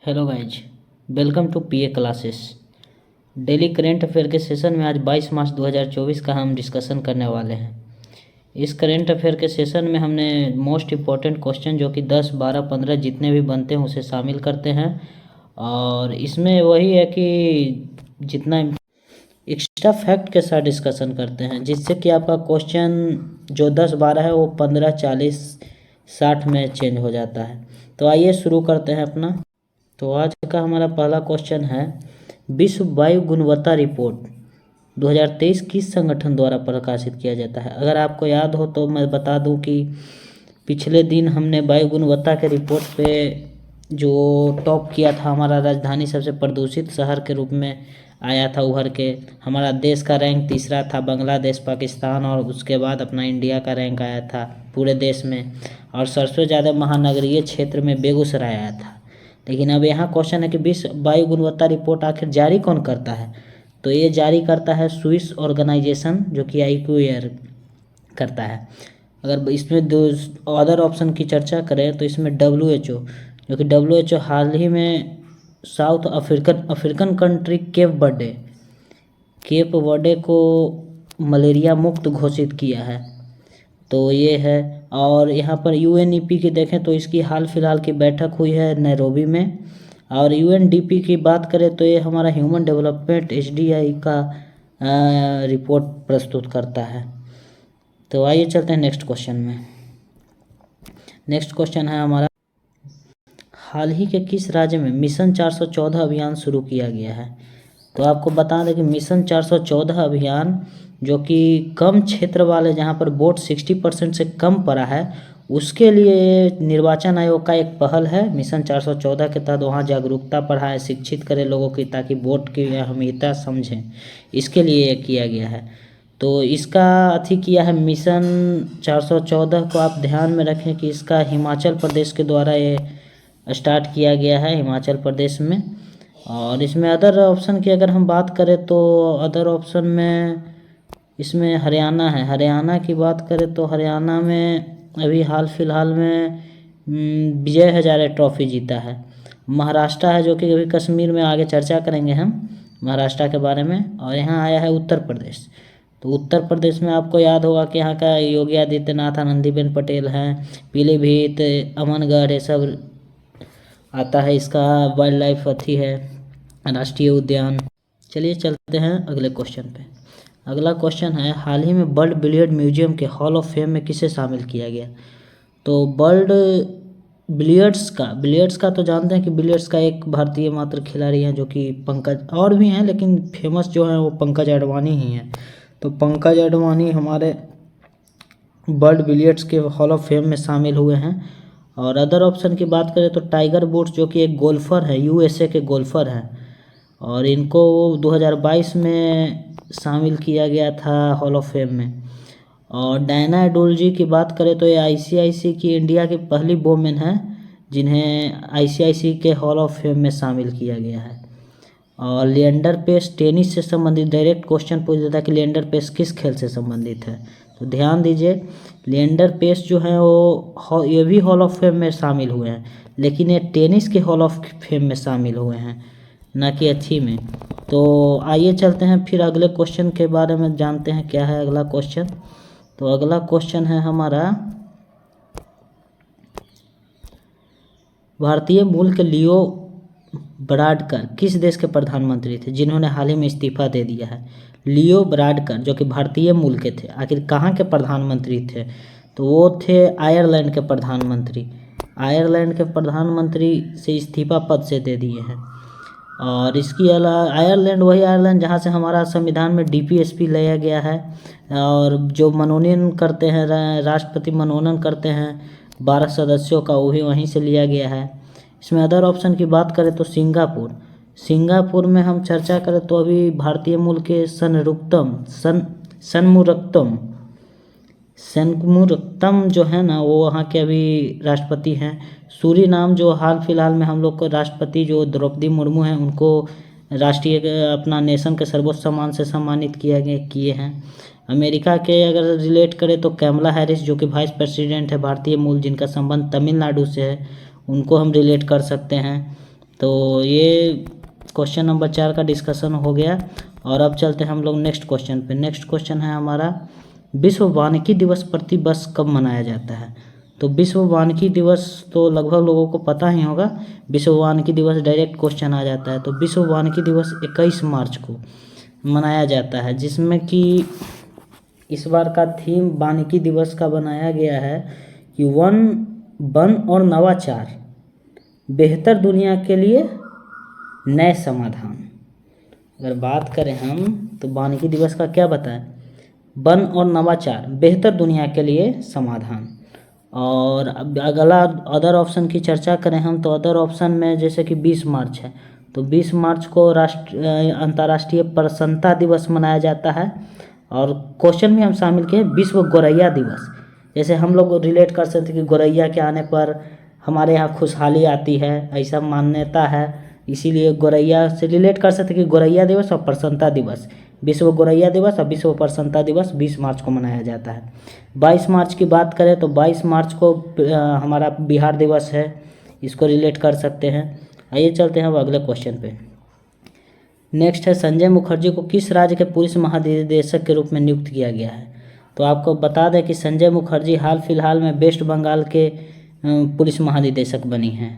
Hello guys, welcome to PA classes. Daily current affair के session में आज 22 मार्च 2024 का हम डिस्कशन करने वाले हैं। इस करेंट अफेयर के सेशन में हमने मोस्ट इम्पॉर्टेंट क्वेश्चन जो कि 10, 12, 15 जितने भी बनते हैं उसे शामिल करते हैं। और इसमें वही है कि जितना एक्स्ट्रा फैक्ट के साथ डिस्कशन करते हैं, जिससे कि आपका क्वेश्चन जो 10, 12 है वो 15, 40, 60 में चेंज हो जाता है। तो आइए शुरू करते हैं अपना। तो आज का हमारा पहला क्वेश्चन है, विश्व वायु गुणवत्ता रिपोर्ट 2023 किस संगठन द्वारा प्रकाशित किया जाता है। अगर आपको याद हो तो मैं बता दूं कि पिछले दिन हमने वायु गुणवत्ता के रिपोर्ट पे जो टॉप किया था, हमारा राजधानी सबसे प्रदूषित शहर के रूप में आया था उभर के। हमारा देश का रैंक तीसरा था, बांग्लादेश, पाकिस्तान और उसके बाद अपना इंडिया का रैंक आया था पूरे देश में। और सबसे ज़्यादा महानगरीय क्षेत्र में बेगूसराय आया था। लेकिन अब यहाँ क्वेश्चन है कि विश्व वायु गुणवत्ता रिपोर्ट आखिर जारी कौन करता है। तो ये जारी करता है स्विस ऑर्गेनाइजेशन, जो कि IQAir करता है। अगर इसमें दो अदर ऑप्शन की चर्चा करें तो इसमें WHO, जो कि WHO हाल ही में south African country Cape Verde को मलेरिया मुक्त घोषित किया है। तो ये है। और यहाँ पर UNEP की देखें तो इसकी हाल फिलहाल की बैठक हुई है नैरोबी में। और UNDP की बात करें तो ये हमारा ह्यूमन डेवलपमेंट HDI का रिपोर्ट प्रस्तुत करता है। तो आइए चलते हैं नेक्स्ट क्वेश्चन में। नेक्स्ट क्वेश्चन है हमारा, हाल ही के किस राज्य में मिशन 414 अभियान शुरू किया गया है। तो आपको बता दें कि मिशन 414 अभियान, जो कि कम क्षेत्र वाले जहां पर वोट 60% से कम पड़ा है, उसके लिए निर्वाचन आयोग का एक पहल है। मिशन 414 के तहत वहां जागरूकता बढ़ाए, शिक्षित करे लोगों की, ताकि वोट की अहमियत समझें। इसके लिए ये किया गया है। तो इसका किया है मिशन 414 को आप ध्यान में रखें कि इसका हिमाचल प्रदेश के द्वारा ये स्टार्ट किया गया है, हिमाचल प्रदेश में। और इसमें अदर ऑप्शन की अगर हम बात करें तो अदर ऑप्शन में इसमें हरियाणा है। हरियाणा की बात करें तो हरियाणा में अभी हाल फिलहाल में विजय हजारे ट्रॉफी जीता है। महाराष्ट्र है, जो कि अभी कश्मीर में आगे चर्चा करेंगे हम महाराष्ट्र के बारे में। और यहाँ आया है उत्तर प्रदेश। तो उत्तर प्रदेश में आपको याद होगा कि यहाँ का योगी आदित्यनाथ, आनंदीबेन पटेल हैं, पीलीभीत, अमनगढ़, ये सब आता है। इसका वाइल्ड लाइफ है राष्ट्रीय उद्यान। चलिए चलते हैं अगले क्वेश्चन पे। अगला क्वेश्चन है, हाल ही में वर्ल्ड बिलियर्ड म्यूजियम के हॉल ऑफ फेम में किसे शामिल किया गया। तो वर्ल्ड बिलियर्ड्स का तो जानते हैं कि बिलियर्ड्स का एक भारतीय मात्र खिलाड़ी हैं, जो कि पंकज, और भी हैं लेकिन फेमस जो हैं वो पंकज अडवाणी ही हैं। तो पंकज अडवाणी हमारे वर्ल्ड बिलियर्ड्स के हॉल ऑफ फेम में शामिल हुए हैं। और अदर ऑप्शन की बात करें तो टाइगर वुड्स, जो कि एक गोल्फर है, USA के गोल्फर हैं, और इनको 2022 में शामिल किया गया था हॉल ऑफ फेम में। और डायना एडोल्जी की बात करें तो ये ICIC की इंडिया की पहली वोमेन है जिन्हें ICIC के हॉल ऑफ फेम में शामिल किया गया है। और लिएंडर पेस टेनिस से संबंधित डायरेक्ट क्वेश्चन पूछ देता है कि लिएंडर पेस किस खेल से संबंधित है। तो ध्यान दीजिए, लिएंडर पेस जो है वो ये भी हॉल ऑफ फेम में शामिल हुए हैं, लेकिन ये टेनिस के हॉल ऑफ फेम में शामिल हुए हैं, ना कि अच्छी में। तो आइए चलते हैं फिर अगले क्वेश्चन के बारे में जानते हैं क्या है अगला क्वेश्चन। तो अगला क्वेश्चन है हमारा, भारतीय मूल के लियो ब्राडकर किस देश के प्रधानमंत्री थे जिन्होंने हाल ही में इस्तीफा दे दिया है। लियो ब्राडकर, जो कि भारतीय मूल के थे, आखिर कहाँ के प्रधानमंत्री थे। तो वो थे आयरलैंड के प्रधानमंत्री। आयरलैंड के प्रधानमंत्री से इस्तीफा पद से दे दिए हैं। और इसकी आयरलैंड वही आयरलैंड जहाँ से हमारा संविधान में DPSP लाया गया है। और जो मनोनयन करते हैं, राष्ट्रपति मनोनयन करते हैं 12 सदस्यों का, वो भी वहीं से लिया गया है। इसमें अदर ऑप्शन की बात करें तो सिंगापुर में हम चर्चा करें तो अभी भारतीय मूल के सनमुरक्तम जो है ना, वो वहाँ के अभी राष्ट्रपति हैं। सूरीनाम, जो हाल फिलहाल में हम लोग को राष्ट्रपति जो द्रौपदी मुर्मू हैं, उनको राष्ट्रीय अपना नेशन के सर्वोच्च सम्मान से सम्मानित किए हैं। अमेरिका के अगर रिलेट करें तो कैमला हैरिस, जो कि वाइस प्रेसिडेंट है, भारतीय मूल, जिनका संबंध तमिलनाडु से है, उनको हम रिलेट कर सकते हैं। तो ये क्वेश्चन नंबर 4 का डिस्कशन हो गया। और अब चलते हैं हम लोग नेक्स्ट क्वेश्चन पे। नेक्स्ट क्वेश्चन है हमारा, विश्व वानिकी दिवस प्रति वर्ष कब मनाया जाता है? तो विश्व वानिकी दिवस तो लगभग लोगों को पता ही होगा। विश्व वानिकी दिवस डायरेक्ट क्वेश्चन आ जाता है। तो विश्व वानिकी दिवस 21 मार्च को मनाया जाता है, जिसमें कि इस बार का थीम वानिकी दिवस का बनाया गया है कि वन और नवाचार, बेहतर दुनिया के लिए नए समाधान। अगर बात करें हम तो वानिकी दिवस का क्या बताएं, वन और नवाचार, बेहतर दुनिया के लिए समाधान। और अब अगला अदर ऑप्शन की चर्चा करें हम, तो अदर ऑप्शन में जैसे कि 20 मार्च है, तो 20 मार्च को अंतर्राष्ट्रीय प्रसन्नता दिवस मनाया जाता है। और क्वेश्चन में हम शामिल किए विश्व गोरैया दिवस। जैसे हम लोग रिलेट कर सकते हैं कि गोरैया के आने पर हमारे यहाँ खुशहाली आती है, ऐसा मान्यता है, इसीलिए गोरैया से रिलेट कर सकते हैं कि गोरैया दिवस और प्रसन्नता दिवस, विश्व गोरैया दिवस और विश्व प्रसन्नता दिवस 20 मार्च को मनाया जाता है। 22 मार्च की बात करें तो 22 मार्च को हमारा बिहार दिवस है, इसको रिलेट कर सकते हैं। आइए चलते हैं अब अगले क्वेश्चन पे। नेक्स्ट है, संजय मुखर्जी को किस राज्य के पुलिस महानिदेशक के रूप में नियुक्त किया गया है? तो आपको बता दें कि संजय मुखर्जी हाल फिलहाल में वेस्ट बंगाल के पुलिस महानिदेशक बनी हैं।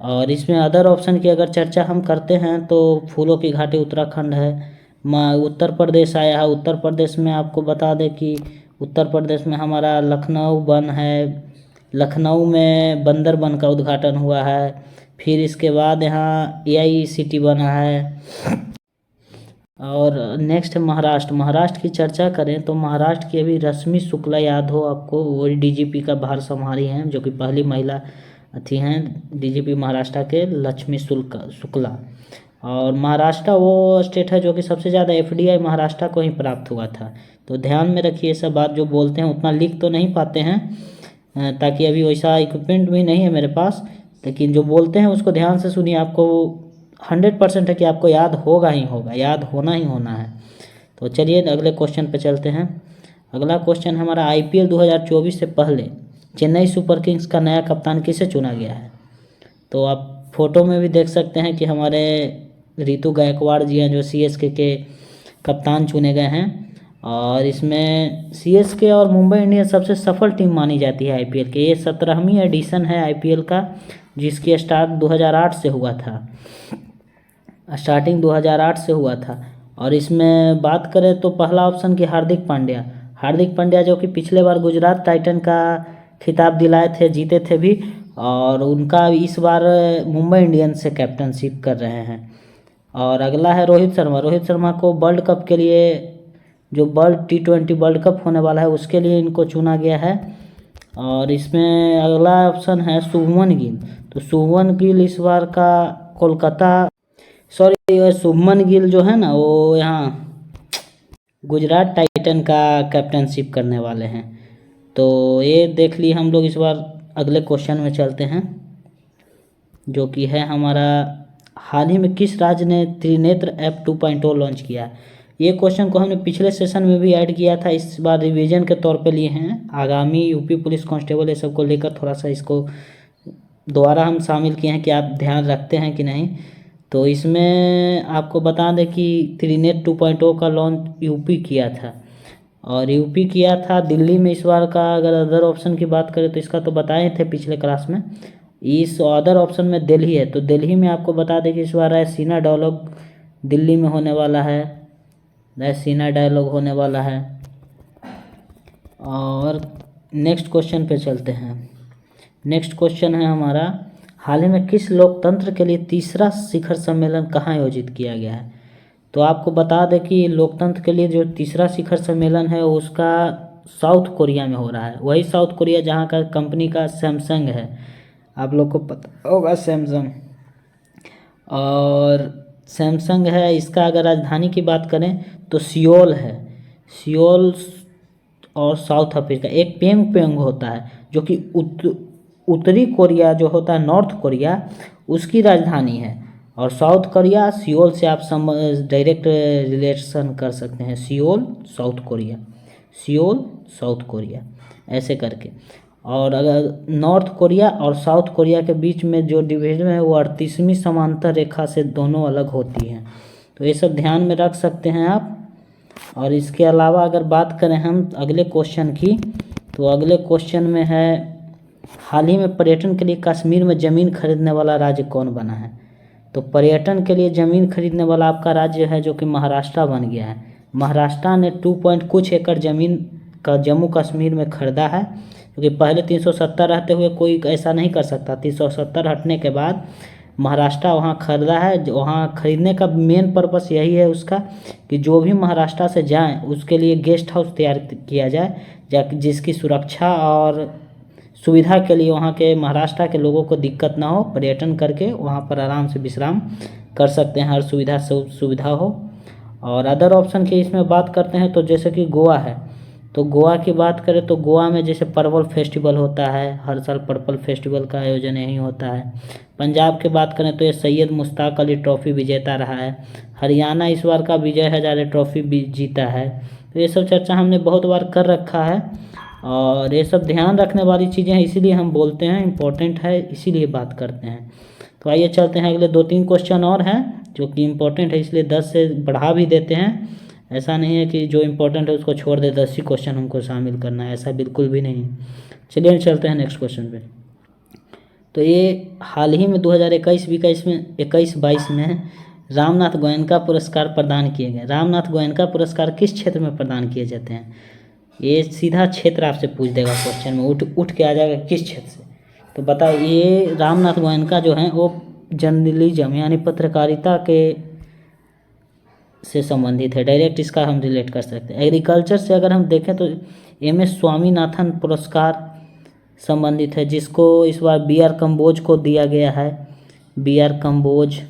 और इसमें अदर ऑप्शन की अगर चर्चा हम करते हैं तो फूलों की घाटी उत्तराखंड है। उत्तर प्रदेश आया है, उत्तर प्रदेश में आपको बता दें कि उत्तर प्रदेश में हमारा लखनऊ वन है, लखनऊ में बंदर वन का उद्घाटन हुआ है। फिर इसके बाद यहाँ AICT बना है। और नेक्स्ट है महाराष्ट्र। महाराष्ट्र की चर्चा करें तो महाराष्ट्र की अभी रश्मि शुक्ला याद हो आपको, वो DGP का भार संभाली हैं, जो कि पहली महिला थी हैं DGP महाराष्ट्र के, लक्ष्मी शुक्ला। और महाराष्ट्र वो स्टेट है जो कि सबसे ज़्यादा FDI महाराष्ट्र को ही प्राप्त हुआ था। तो ध्यान में रखिए सब बात, जो बोलते हैं उतना लिख तो नहीं पाते हैं, ताकि अभी वैसा इक्विपमेंट भी नहीं है मेरे पास, लेकिन जो बोलते हैं उसको ध्यान से सुनिए। आपको 100% है कि आपको याद होगा ही होगा, याद होना ही होना है। तो चलिए अगले क्वेश्चन पे चलते हैं। अगला क्वेश्चन हमारा, IPL 2024 से पहले चेन्नई सुपर किंग्स का नया कप्तान किसे चुना गया है? तो आप फोटो में भी देख सकते हैं कि हमारे ऋतु गायकवाड़ जी हैं, जो CSK के कप्तान चुने गए हैं। और इसमें CSK और मुंबई इंडियंस सबसे सफल टीम मानी जाती है IPL के। ये 17वीं एडिशन है IPL का, जिसकी स्टार्ट 2008 से हुआ था, स्टार्टिंग 2008 से हुआ था। और इसमें बात करें तो पहला ऑप्शन की हार्दिक पांड्या जो कि पिछले बार गुजरात टाइटन का खिताब दिलाए थे, जीते थे भी, और उनका इस बार मुंबई इंडियंस से कैप्टनशिप कर रहे हैं। और अगला है रोहित शर्मा को वर्ल्ड कप के लिए, जो वर्ल्ड T20 वर्ल्ड कप होने वाला है उसके लिए इनको चुना गया है। और इसमें अगला ऑप्शन है शुभमन गिल। तो शुभमन गिल इस बार का शुभमन गिल जो है ना, वो यहाँ गुजरात टाइटन का कैप्टनशिप करने वाले हैं। तो ये देख ली हम लोग। इस बार अगले क्वेश्चन में चलते हैं, जो कि है हमारा, हाल ही में किस राज्य ने त्रिनेत्र ऐप 2.0 लॉन्च किया है? ये क्वेश्चन को हमने पिछले सेशन में भी ऐड किया था, इस बार रिवीजन के तौर पे लिए हैं। आगामी यूपी पुलिस कांस्टेबल ये सब को लेकर थोड़ा सा इसको दोबारा हम शामिल किए हैं कि आप ध्यान रखते हैं कि नहीं। तो इसमें आपको बता दें कि त्रिनेत्र 2.0 का लॉन्च यूपी किया था, और यूपी किया था दिल्ली में इस बार का। अगर अदर ऑप्शन की बात करें तो इसका तो बताए थे पिछले क्लास में। इस अदर ऑप्शन में दिल्ली है, तो दिल्ली में आपको बता दें कि इस बार रायसीना डायलॉग दिल्ली में होने वाला है, रायसीना डायलॉग होने वाला है। और नेक्स्ट क्वेश्चन पे चलते हैं। नेक्स्ट क्वेश्चन है हमारा, हाल ही में किस लोकतंत्र के लिए तीसरा शिखर सम्मेलन कहाँ आयोजित किया गया है? तो आपको बता दें कि लोकतंत्र के लिए जो तीसरा शिखर सम्मेलन है उसका साउथ कोरिया में हो रहा है। वही साउथ कोरिया जहाँ का कंपनी का सैमसंग है, आप लोग को पता होगा सैमसंग। और सैमसंग है, इसका अगर राजधानी की बात करें तो सियोल है। सियोल और साउथ अफ्रीका एक प्योंगयांग होता है, जो कि उत्तरी कोरिया जो होता है, नॉर्थ कोरिया, उसकी राजधानी है। और साउथ कोरिया सियोल से आप डायरेक्ट रिलेशन कर सकते हैं, Seoul south Korea, Seoul south Korea ऐसे करके। और अगर नॉर्थ कोरिया और साउथ कोरिया के बीच में जो डिवीजन है वो 38वीं समांतर रेखा से दोनों अलग होती हैं। तो ये सब ध्यान में रख सकते हैं आप। और इसके अलावा अगर बात करें हम अगले क्वेश्चन की, तो अगले क्वेश्चन में है, हाल ही में पर्यटन के लिए कश्मीर में ज़मीन खरीदने वाला राज्य कौन बना है। तो पर्यटन के लिए ज़मीन खरीदने वाला आपका राज्य है जो कि महाराष्ट्र बन गया है। महाराष्ट्र ने 2 कुछ एकड़ ज़मीन का जम्मू कश्मीर में खरीदा है, क्योंकि पहले 370 रहते हुए कोई ऐसा नहीं कर सकता। 370 हटने के बाद महाराष्ट्र वहाँ खरीदा है। वहाँ खरीदने का मेन पर्पस यही है उसका कि जो भी महाराष्ट्र से जाएं उसके लिए गेस्ट हाउस तैयार किया जाए, जिसकी सुरक्षा और सुविधा के लिए वहाँ के महाराष्ट्र के लोगों को दिक्कत ना हो, पर्यटन करके वहाँ पर आराम से विश्राम कर सकते हैं, हर सुविधा हो। और अदर ऑप्शन की इसमें बात करते हैं तो जैसे कि गोवा है, तो गोवा की बात करें तो गोवा में जैसे पर्पल फेस्टिवल होता है, हर साल पर्पल फेस्टिवल का आयोजन यहीं होता है। पंजाब की बात करें तो ये सैयद मुश्ताक अली ट्रॉफी विजेता रहा है। हरियाणा इस बार का विजय हजारे ट्रॉफी भी जीता है। तो ये सब चर्चा हमने बहुत बार कर रखा है और ये सब ध्यान रखने वाली चीज़ें हैं, इसीलिए हम बोलते हैं, इम्पोर्टेंट है इसीलिए बात करते हैं। तो आइए चलते हैं, अगले 2-3 क्वेश्चन और हैं जो कि इम्पोर्टेंट है, इसलिए 10 से बढ़ा भी देते हैं। ऐसा नहीं है कि जो इम्पोर्टेंट है उसको छोड़ दे, 10 ही क्वेश्चन हमको शामिल करना है, ऐसा बिल्कुल भी नहीं। चलिए चलते हैं नेक्स्ट क्वेश्चन पे। तो ये हाल ही में 2021-22 में रामनाथ गोयनका पुरस्कार प्रदान किए गए। रामनाथ गोयनका पुरस्कार किस क्षेत्र में प्रदान किए जाते हैं? ये सीधा क्षेत्र आपसे पूछ देगा क्वेश्चन में, उठ के आ जाएगा किस क्षेत्र से। तो बताओ, ये रामनाथ गोयनका जो हैं वो जर्नलिज्म यानी पत्रकारिता के से संबंधित है, डायरेक्ट इसका हम रिलेट कर सकते हैं। एग्रीकल्चर से अगर हम देखें तो MS स्वामीनाथन पुरस्कार संबंधित है, जिसको इस बार BR कम्बोज को दिया गया है, BR कम्बोज।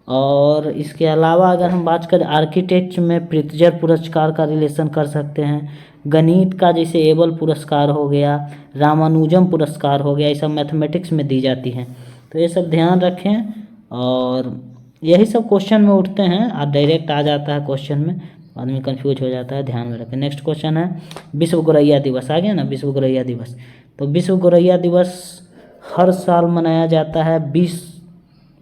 और इसके अलावा अगर हम बात करें आर्किटेक्ट में प्रित्जर पुरस्कार का रिलेशन कर सकते हैं। गणित का जैसे एबल पुरस्कार हो गया, रामानुजम पुरस्कार हो गया, ये सब मैथमेटिक्स में दी जाती हैं। तो ये सब ध्यान रखें और यही सब क्वेश्चन में उठते हैं और डायरेक्ट आ जाता है क्वेश्चन में, आदमी कंफ्यूज हो जाता है, ध्यान में रखें। नेक्स्ट क्वेश्चन है विश्व गौरैया दिवस। आ गया ना विश्व गौरैया दिवस। तो विश्व गौरैया दिवस हर साल मनाया जाता है 20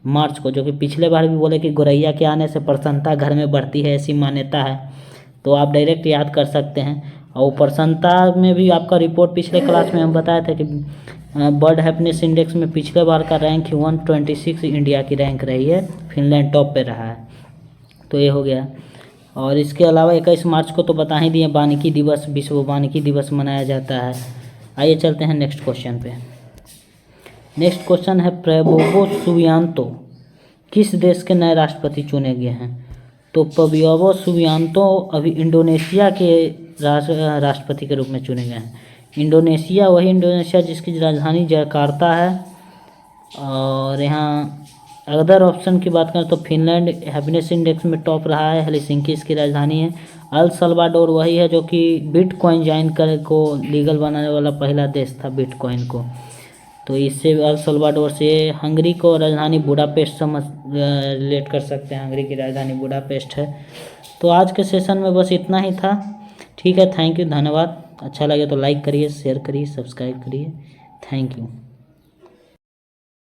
मार्च को, जो कि पिछले बार भी बोले कि गौरैया के आने से प्रसन्नता घर में बढ़ती है, ऐसी मान्यता है। तो आप डायरेक्ट याद कर सकते हैं। और प्रसन्नता में भी आपका रिपोर्ट पिछले क्लास में हम बताए थे कि बर्ड हैप्पीनेस इंडेक्स में पिछले बार का रैंक 126 इंडिया की रैंक रही है, फिनलैंड टॉप पे रहा है। तो ये हो गया। और इसके अलावा 21 मार्च को तो बता ही दिए, वानिकी दिवस, विश्व वानिकी दिवस मनाया जाता है। आइए चलते हैं नेक्स्ट क्वेश्चन पे। नेक्स्ट क्वेश्चन है प्रबोवो सुबियांतो किस देश के नए राष्ट्रपति चुने गए हैं? तो प्रबोवो सुबियांतो अभी इंडोनेशिया के राष्ट्रपति के रूप में चुने गए हैं। इंडोनेशिया, वही इंडोनेशिया जिसकी राजधानी जकार्ता है। और यहाँ अदर ऑप्शन की बात करें तो फिनलैंड हैप्पीनेस इंडेक्स में टॉप रहा है, हेलसिंकी इसकी राजधानी है। अल सल्वाडोर वही है जो कि बिटकॉइन ज्वाइन कर को लीगल बनाने वाला पहला देश था बिटकॉइन को। तो इससे अल सल्वाडोर से हंगरी को राजधानी बुडापेस्ट रिलेट कर सकते हैं, हंगरी की राजधानी बुडापेस्ट है। तो आज के सेशन में बस इतना ही था। ठीक है, थैंक यू, धन्यवाद। अच्छा लगे तो लाइक करिए, शेयर करिए, सब्सक्राइब करिए। Thank you.